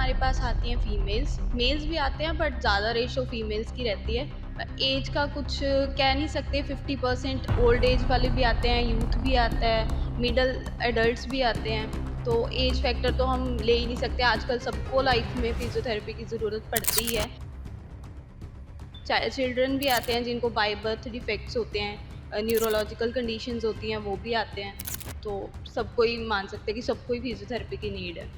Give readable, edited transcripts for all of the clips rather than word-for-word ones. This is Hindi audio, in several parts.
हमारे पास आती हैं फीमेल्स, मेल्स भी आते हैं बट ज़्यादा रेशो फीमेल्स की रहती है। एज का कुछ कह नहीं सकते, 50% ओल्ड एज वाले भी आते हैं, यूथ भी आता है, मिडल एडल्ट्स भी आते हैं। तो एज फैक्टर तो हम ले ही नहीं सकते, आजकल सबको लाइफ में फिजियोथेरेपी की ज़रूरत पड़ती ही है। चाहे चिल्ड्रन भी आते हैं जिनको बाय बर्थ डिफेक्ट्स होते हैं, न्यूरोलॉजिकल कंडीशंस होती हैं, वो भी आते हैं। तो सबको ही मान सकते हैं कि सबको ही फिजियोथेरेपी की नीड है।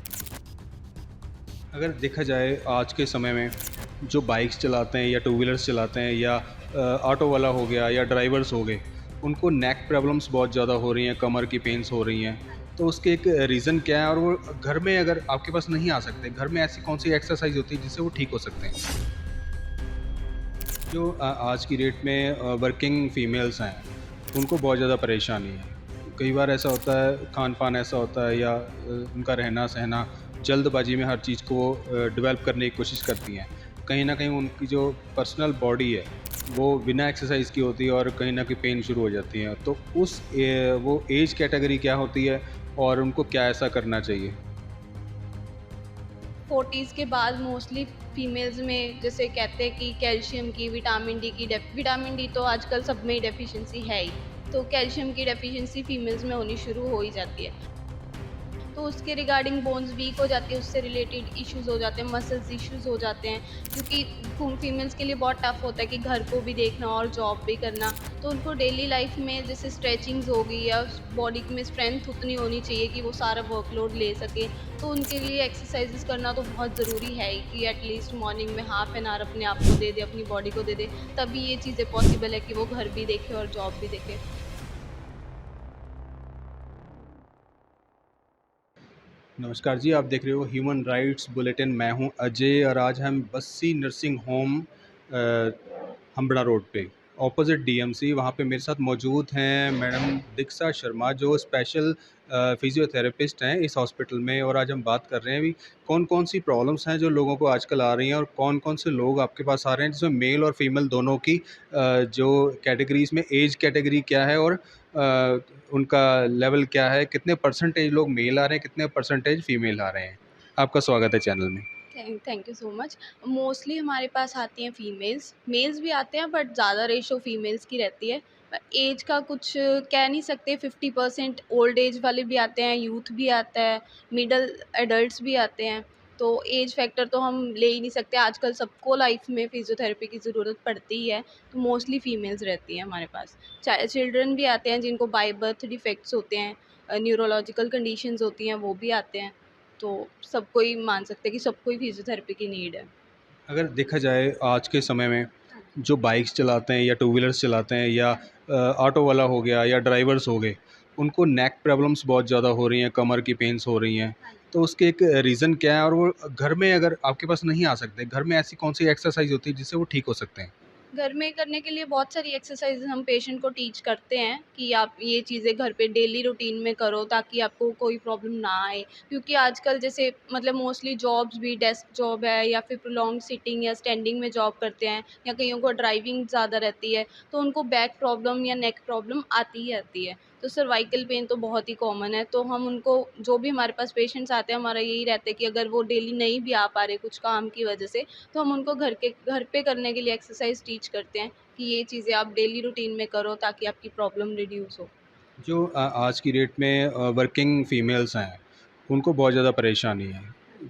अगर देखा जाए आज के समय में जो बाइक्स चलाते हैं या टू व्हीलर्स चलाते हैं या ऑटो वाला हो गया या ड्राइवर्स हो गए, उनको नेक प्रॉब्लम्स बहुत ज़्यादा हो रही हैं, कमर की पेन्स हो रही हैं। तो उसके एक रीज़न क्या है? और वो घर में अगर आपके पास नहीं आ सकते, घर में ऐसी कौन सी एक्सरसाइज होती है जिससे वो ठीक हो सकते हैं? जो आज की डेट में वर्किंग फीमेल्स हैं, उनको बहुत ज़्यादा परेशानी है। कई बार ऐसा होता है, खान-पान ऐसा होता है या उनका रहना-सहना, जल्दबाज़ी में हर चीज़ को वो डेवलप करने की कोशिश करती हैं। कहीं न कहीं उनकी जो पर्सनल बॉडी है, वो बिना एक्सरसाइज़ की होती है और कहीं न कहीं पेन शुरू हो जाती है। तो वो एज कैटेगरी क्या होती है और उनको क्या ऐसा करना चाहिए? 40s के बाद मोस्टली फीमेल्स में जैसे कहते हैं कि कैल्शियम की, विटामिन डी की विटामिन डी तो आजकल सब में ही डेफिशिएंसी है ही। तो कैल्शियम की डेफिशिएंसी फीमेल्स में होनी शुरू हो ही जाती है। तो उसके रिगार्डिंग बोन्स वीक हो जाती है, उससे रिलेटेड इश्यूज़ हो जाते हैं, मसल्स इश्यूज़ हो जाते हैं, क्योंकि फीमेल्स के लिए बहुत टफ होता है कि घर को भी देखना और जॉब भी करना। तो उनको डेली लाइफ में जैसे स्ट्रेचिंग्स हो गई या बॉडी में स्ट्रेंथ उतनी होनी चाहिए कि वो सारा वर्कलोड ले सके। तो उनके लिए एक्सरसाइजेस करना तो बहुत ज़रूरी है ही कि एटलीस्ट मॉर्निंग में हाफ एन आवर अपने आप को दे दे, अपनी बॉडी को दे दे, तभी ये चीज़ें पॉसिबल है कि वो घर भी देखे और जॉब भी देखे। नमस्कार जी, आप देख रहे हो ह्यूमन राइट्स बुलेटिन। मैं हूं अजय और आज हम बस्सी नर्सिंग होम हम्बड़ा रोड पे ऑपोजिट डीएमसी, वहाँ पे मेरे साथ मौजूद हैं मैडम दीक्षा शर्मा, जो स्पेशल फिजियोथेरेपिस्ट हैं इस हॉस्पिटल में। और आज हम बात कर रहे हैं भी कौन कौन सी प्रॉब्लम्स हैं जो लोगों को आजकल आ रही हैं और कौन कौन से लोग आपके पास आ रहे हैं, जिसमें मेल और फीमेल दोनों की जो कैटेगरीज में एज कैटेगरी क्या है और उनका लेवल क्या है, कितने परसेंटेज लोग मेल आ रहे हैं, कितने परसेंटेज फीमेल आ रहे हैं। आपका स्वागत है चैनल में। Thank you so much. Mostly हमारे पास आती हैं फीमेल्स, मेल्स भी आते हैं बट ज़्यादा रेशो फीमेल्स की रहती है। एज का कुछ कह नहीं सकते, 50% ओल्ड एज वाले भी आते हैं, यूथ भी आता है, मिडल एडल्ट्स भी आते हैं। तो एज फैक्टर तो हम ले ही नहीं सकते, आजकल सबको लाइफ में फिजियोथेरेपी की ज़रूरत पड़ती ही है। तो मोस्टली फीमेल्स रहती हैं हमारे पास। चाहे चिल्ड्रन भी आते हैं जिनको बाय बर्थ डिफेक्ट्स होते हैं, न्यूरोलॉजिकल कंडीशंस होती हैं, वो भी आते हैं। तो सबको ही मान सकते हैं कि सबको ही फिजियोथेरेपी की नीड है। अगर देखा जाए आज के समय में जो बाइक्स चलाते हैं या टू व्हीलर्स चलाते हैं या ऑटो वाला हो गया या ड्राइवर्स हो गए, उनको नेक प्रॉब्लम्स बहुत ज़्यादा हो रही हैं, कमर की पेन्स हो रही हैं। तो उसके एक रीज़न क्या है? और वो घर में अगर आपके पास नहीं आ सकते, घर में ऐसी कौन सी एक्सरसाइज होती है जिससे वो ठीक हो सकते हैं? घर में करने के लिए बहुत सारी एक्सरसाइज़ हम पेशेंट को टीच करते हैं कि आप ये चीज़ें घर पे डेली रूटीन में करो ताकि आपको कोई प्रॉब्लम ना आए। क्योंकि आजकल जैसे मतलब मोस्टली जॉब्स भी डेस्क जॉब है या फिर प्रोलॉन्ग सिटिंग या स्टैंडिंग में जॉब करते हैं, या कईयों को ड्राइविंग ज़्यादा रहती है, तो उनको बैक प्रॉब्लम या नेक प्रॉब्लम आती ही आती है। तो सर्वाइकल पेन तो बहुत ही कॉमन है, तो हम उनको, जो भी हमारे पास पेशेंट्स आते हैं, हमारा यही रहता है कि अगर वो डेली नहीं भी आ पा रहे कुछ काम की वजह से, तो हम उनको घर पे करने के लिए एक्सरसाइज टीच करते हैं कि ये चीज़ें आप डेली रूटीन में करो ताकि आपकी प्रॉब्लम रिड्यूस हो। जो आज की डेट में वर्किंग फीमेल्स हैं, उनको बहुत ज़्यादा परेशानी है।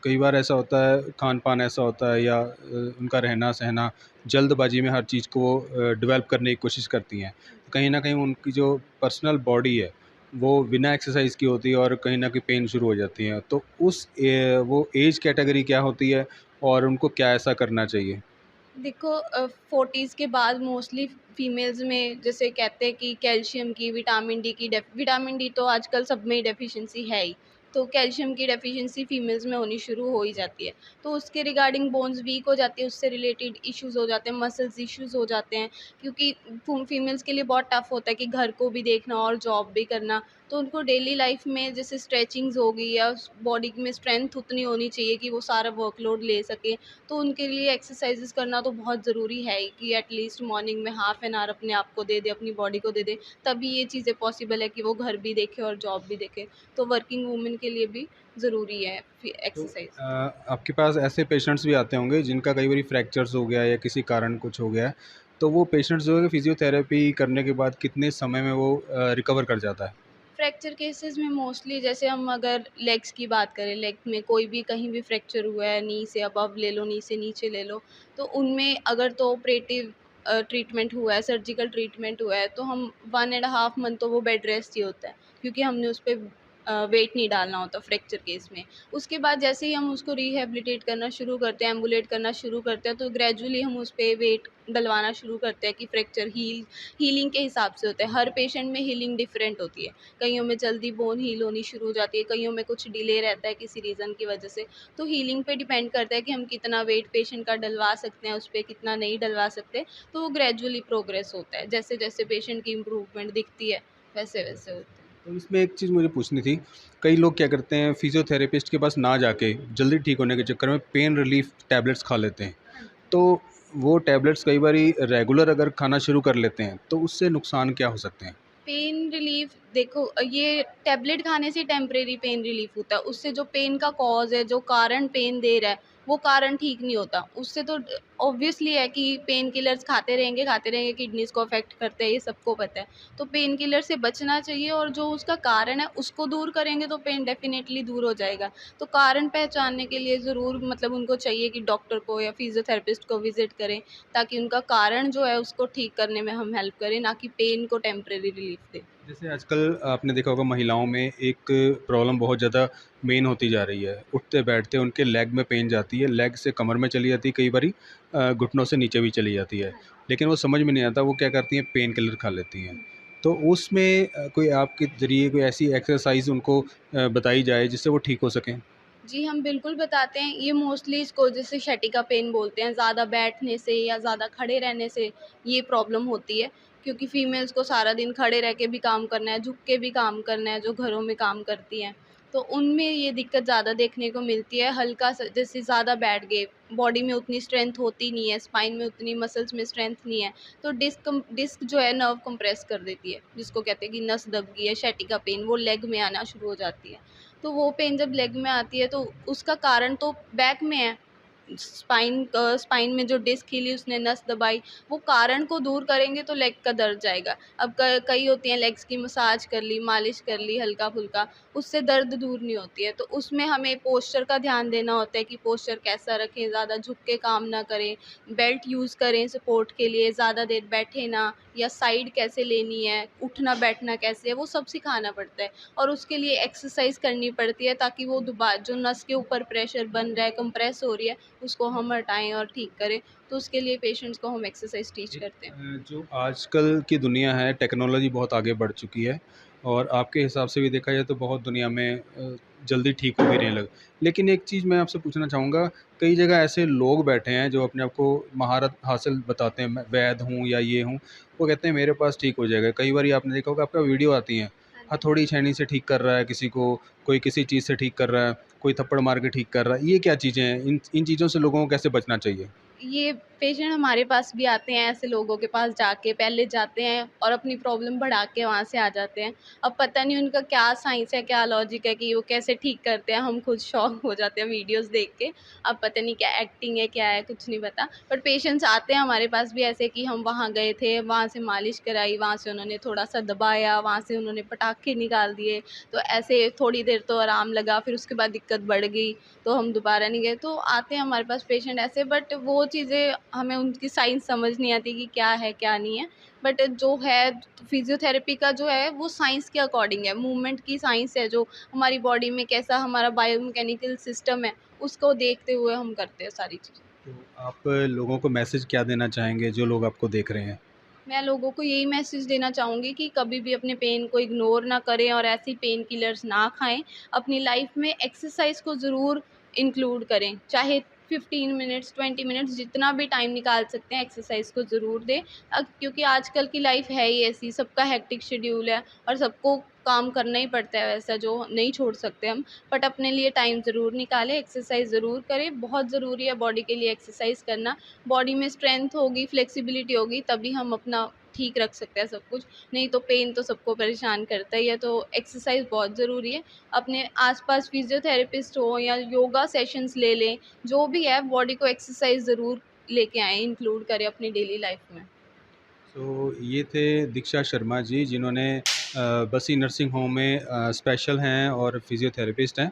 कई बार ऐसा होता है, खान-पान ऐसा होता है या उनका रहना-सहना, जल्दबाज़ी में हर चीज़ को वो डेवलप करने की कोशिश करती हैं। कहीं न कहीं उनकी जो पर्सनल बॉडी है, वो बिना एक्सरसाइज़ की होती है और कहीं न कहीं पेन शुरू हो जाती हैं। तो वो एज कैटेगरी क्या होती है और उनको क्या ऐसा करना चाहिए? देखो 40s के बाद मोस्टली फीमेल्स में जैसे कहते हैं कि कैल्शियम की, विटामिन डी की विटामिन डी तो आजकल सब में ही डेफिशिएंसी है ही। तो कैल्शियम की डेफिशिएंसी फीमेल्स में होनी शुरू हो ही जाती है। तो उसके रिगार्डिंग बोन्स वीक हो जाती है, उससे रिलेटेड इश्यूज़ हो जाते हैं, मसल्स इश्यूज़ हो जाते हैं, क्योंकि फीमेल्स के लिए बहुत टफ होता है कि घर को भी देखना और जॉब भी करना। तो उनको डेली लाइफ में जैसे स्ट्रेचिंग्स होगी या बॉडी में स्ट्रेंथ उतनी होनी चाहिए कि वो सारा वर्कलोड ले सकें। तो उनके लिए एक्सरसाइजेस करना तो बहुत ज़रूरी है ही कि एटलीस्ट मॉर्निंग में हाफ एन आवर अपने आप को दे दे, अपनी बॉडी को दे दे, तभी ये चीज़ें पॉसिबल है कि वो घर भी देखे और जॉब भी देखे। तो वर्किंग वूमेन के लिए भी ज़रूरी है तो एक्सरसाइज। आपके पास ऐसे पेशेंट्स भी आते होंगे जिनका कई बारी फ्रैक्चर्स हो गया या किसी कारण कुछ हो गया है, तो वो पेशेंट्स जो है फिजियोथेरेपी करने के बाद कितने समय में वो रिकवर कर जाता है? फ्रैक्चर केसेस में मोस्टली जैसे हम अगर लेग्स की बात करें, लेग में कोई भी कहीं भी फ्रैक्चर हुआ है, नी से अबव ले लो, नी से नीचे ले लो, तो उनमें अगर तो ऑपरेटिव ट्रीटमेंट हुआ है, सर्जिकल ट्रीटमेंट हुआ है, तो हम 1 एंड हाफ मंथ तो वो बेड रेस्ट ही होता है, क्योंकि हमने उस पे वेट नहीं डालना होता फ्रैक्चर केस में। उसके बाद जैसे ही हम उसको रिहैबिलिटेट करना शुरू करते हैं, एम्बुलेट करना शुरू करते हैं, तो ग्रेजुअली हम उस पे वेट डलवाना शुरू करते हैं कि फ्रैक्चर हीलिंग के हिसाब से होता है। हर पेशेंट में हीलिंग डिफरेंट होती है। कईयों में जल्दी बोन हील होनी शुरू हो जाती है, कईयों में कुछ डिले रहता है किसी रीज़न की वजह से। तो हीलिंग पे डिपेंड करता है कि हम कितना वेट पेशेंट का डलवा सकते हैं, उस पे कितना नहीं डलवा सकते। तो वो ग्रेजुअली प्रोग्रेस होता है, जैसे-जैसे पेशेंट की इम्प्रूवमेंट दिखती है, वैसे-वैसे होता है। तो इसमें एक चीज़ मुझे पूछनी थी, कई लोग क्या करते हैं फिजियोथेरेपिस्ट के पास ना जाके जल्दी ठीक होने के चक्कर में पेन रिलीफ टैबलेट्स खा लेते हैं। हाँ जी। तो वो टैबलेट्स कई बारी रेगुलर अगर खाना शुरू कर लेते हैं, तो उससे नुकसान क्या हो सकते हैं? पेन रिलीफ देखो, ये टैबलेट खाने से टेम्परेरी पेन रिलीफ होता है। उससे जो पेन का कॉज़ है, जो कारण पेन दे रहा है, वो कारण ठीक नहीं होता। उससे तो ऑब्वियसली है कि पेन किलर्स खाते रहेंगे, किडनीज़ को अफ़ेक्ट करते हैं, ये सबको पता है। तो पेन किलर से बचना चाहिए और जो उसका कारण है, उसको दूर करेंगे तो पेन डेफ़िनेटली दूर हो जाएगा। तो कारण पहचानने के लिए ज़रूर मतलब उनको चाहिए कि डॉक्टर को या फिज़ियोथेरेपिस्ट को विज़िट करें, ताकि उनका कारण जो है उसको ठीक करने में हम हेल्प करें, ना कि पेन को टेम्परेरी रिलीफ दें। जैसे आजकल आपने देखा होगा महिलाओं में एक प्रॉब्लम बहुत ज़्यादा मेन होती जा रही है। उठते-बैठते उनके लेग में पेन जाती है, लेग से कमर में चली जाती है, कई बारी घुटनों से नीचे भी चली जाती है। लेकिन वो समझ में नहीं आता वो क्या करती हैं, पेन किलर खा लेती हैं। तो उसमें कोई आपके ज़रिए कोई ऐसी एक्सरसाइज़ उनको बताई जाए जिससे वो ठीक हो सकें? जी, हम बिल्कुल बताते हैं। ये मोस्टली इसको जैसे शटिका पेन बोलते हैं, ज़्यादा बैठने से या ज़्यादा खड़े रहने से ये प्रॉब्लम होती है। क्योंकि फीमेल्स को सारा दिन खड़े रह के भी काम करना है, झुक के भी काम करना है, जो घरों में काम करती हैं। तो उनमें ये दिक्कत ज़्यादा देखने को मिलती है। हल्का-सा जैसे ज़्यादा बैठ गए, बॉडी में उतनी स्ट्रेंथ होती नहीं है, स्पाइन में उतनी मसल्स में स्ट्रेंथ नहीं है, तो डिस्क जो है नर्व कंप्रेस कर देती है, जिसको कहते हैं कि नस दब गई है, शटिका पेन, वो लेग में आना शुरू हो जाती है। तो वो पेन जब लेग में आती है तो उसका कारण तो बैक में है। स्पाइन में जो डिस्क हिली, उसने नस दबाई, वो कारण को दूर करेंगे तो लेग का दर्द जाएगा। अब कई होती हैं लेग्स की मसाज कर ली, मालिश कर ली हल्का-फुल्का, उससे दर्द दूर नहीं होती है। तो उसमें हमें पोस्चर का ध्यान देना होता है कि पोस्चर कैसा रखें, ज़्यादा झुक के काम ना करें, बेल्ट यूज़ करें सपोर्ट के लिए, ज़्यादा देर बैठे ना, या साइड कैसे लेनी है, उठना-बैठना कैसे है, वो सब सिखाना पड़ता है। और उसके लिए एक्सरसाइज करनी पड़ती है ताकि वो जो नस के ऊपर प्रेशर बन रहा है, कंप्रेस हो रही है, उसको हम हटाएँ और ठीक करें। तो उसके लिए पेशेंट्स को हम एक्सरसाइज टीच एक करते हैं। जो आजकल की दुनिया है टेक्नोलॉजी बहुत आगे बढ़ चुकी है और आपके हिसाब से भी देखा जाए तो बहुत दुनिया में जल्दी ठीक हो भी रहे लग। लेकिन एक चीज़ मैं आपसे पूछना चाहूँगा, कई जगह ऐसे लोग बैठे हैं जो अपने आप को महारत हासिल बताते हैं, मैं वैद हूँ या ये हूँ, वो कहते हैं मेरे पास ठीक हो जाएगा। कई बारी आपने देखा होगा आपका वीडियो आती हैं, हाँ जी। हथौड़ी छेनी से ठीक कर रहा है किसी को, कोई किसी चीज़ से ठीक कर रहा है, कोई थप्पड़ मार के ठीक कर रहा है। ये क्या चीज़ें हैं? इन इन चीज़ों से लोगों को कैसे बचना चाहिए? ये पेशेंट हमारे पास भी आते हैं, ऐसे लोगों के पास जाके पहले जाते हैं और अपनी प्रॉब्लम बढ़ा के वहाँ से आ जाते हैं। अब पता नहीं उनका क्या साइंस है, क्या लॉजिक है कि वो कैसे ठीक करते हैं, हम खुद शॉक हो जाते हैं वीडियोज़ देख के। अब पता नहीं क्या एक्टिंग है, क्या है, कुछ नहीं पता। बट पेशेंट्स आते हैं हमारे पास भी ऐसे कि हम वहाँ गए थे, वहाँ से मालिश कराई, वहाँ से उन्होंने थोड़ा-सा दबाया, वहाँ से उन्होंने पटाखे निकाल दिए, तो ऐसे थोड़ी देर तो आराम लगा, फिर उसके बाद दिक्कत बढ़ गई। तो हम दोबारा नहीं गए। तो आते हैं हमारे पास पेशेंट ऐसे, बट वो चीज़ें हमें उनकी साइंस समझ नहीं आती कि क्या है, क्या नहीं है। बट जो है फिज़ियोथेरेपी का जो है वो साइंस के अकॉर्डिंग है, मूवमेंट की साइंस है, जो हमारी बॉडी में कैसा हमारा बायोमैकेनिकल सिस्टम है, उसको देखते हुए हम करते हैं सारी चीज़ें। तो आप लोगों को मैसेज क्या देना चाहेंगे जो लोग आपको देख रहे हैं? मैं लोगों को यही मैसेज देना चाहूँगी कि कभी भी अपने पेन को इग्नोर ना करें और ऐसी पेन किलर्स ना खाएँ। अपनी लाइफ़ में एक्सरसाइज़ को ज़रूर इंक्लूड करें, चाहे 15 मिनट्स, 20 मिनट्स जितना भी टाइम निकाल सकते हैं एक्सरसाइज़ को ज़रूर दें। क्योंकि आजकल की लाइफ़ है ही ऐसी, सबका हेक्टिक शेड्यूल है और सबको काम करना ही पड़ता है वैसा जो नहीं छोड़ सकते हम, बट अपने लिए टाइम ज़रूर निकालें, एक्सरसाइज ज़रूर करें। बहुत ज़रूरी है बॉडी के लिए एक्सरसाइज करना। बॉडी में स्ट्रेंथ होगी, फ्लेक्सिबिलिटी होगी, तभी हम अपना ठीक रख सकते हैं सब कुछ। नहीं तो पेन तो सबको परेशान करता ही है, तो एक्सरसाइज बहुत ज़रूरी है। अपने आसपास फिजियोथेरेपिस्ट हो या योगा सेशंस ले लें, जो भी है बॉडी को एक्सरसाइज ज़रूर लेके आएँ, इंक्लूड करें अपनी डेली लाइफ में। तो ये थे दीक्षा शर्मा जी, जिन्होंने बसी नर्सिंग होम में स्पेशल हैं और फिजियोथेरेपिस्ट हैं,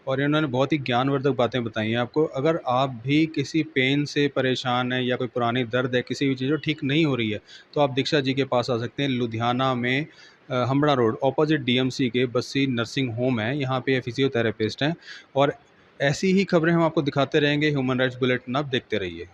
और इन्होंने बहुत ही ज्ञानवर्धक बातें बताई हैं आपको। अगर आप भी किसी पेन से परेशान हैं या कोई पुरानी दर्द है, किसी भी चीज़ जो ठीक नहीं हो रही है, तो आप दीक्षा जी के पास आ सकते हैं। लुधियाना में हम्बड़ा रोड ऑपोजिट डीएमसी के बसी नर्सिंग होम है, यहाँ पे फिजियोथेरेपिस्ट हैं। और ऐसी ही खबरें हम आपको दिखाते रहेंगे। ह्यूमन राइट्स बुलेटिन आप देखते रहिए।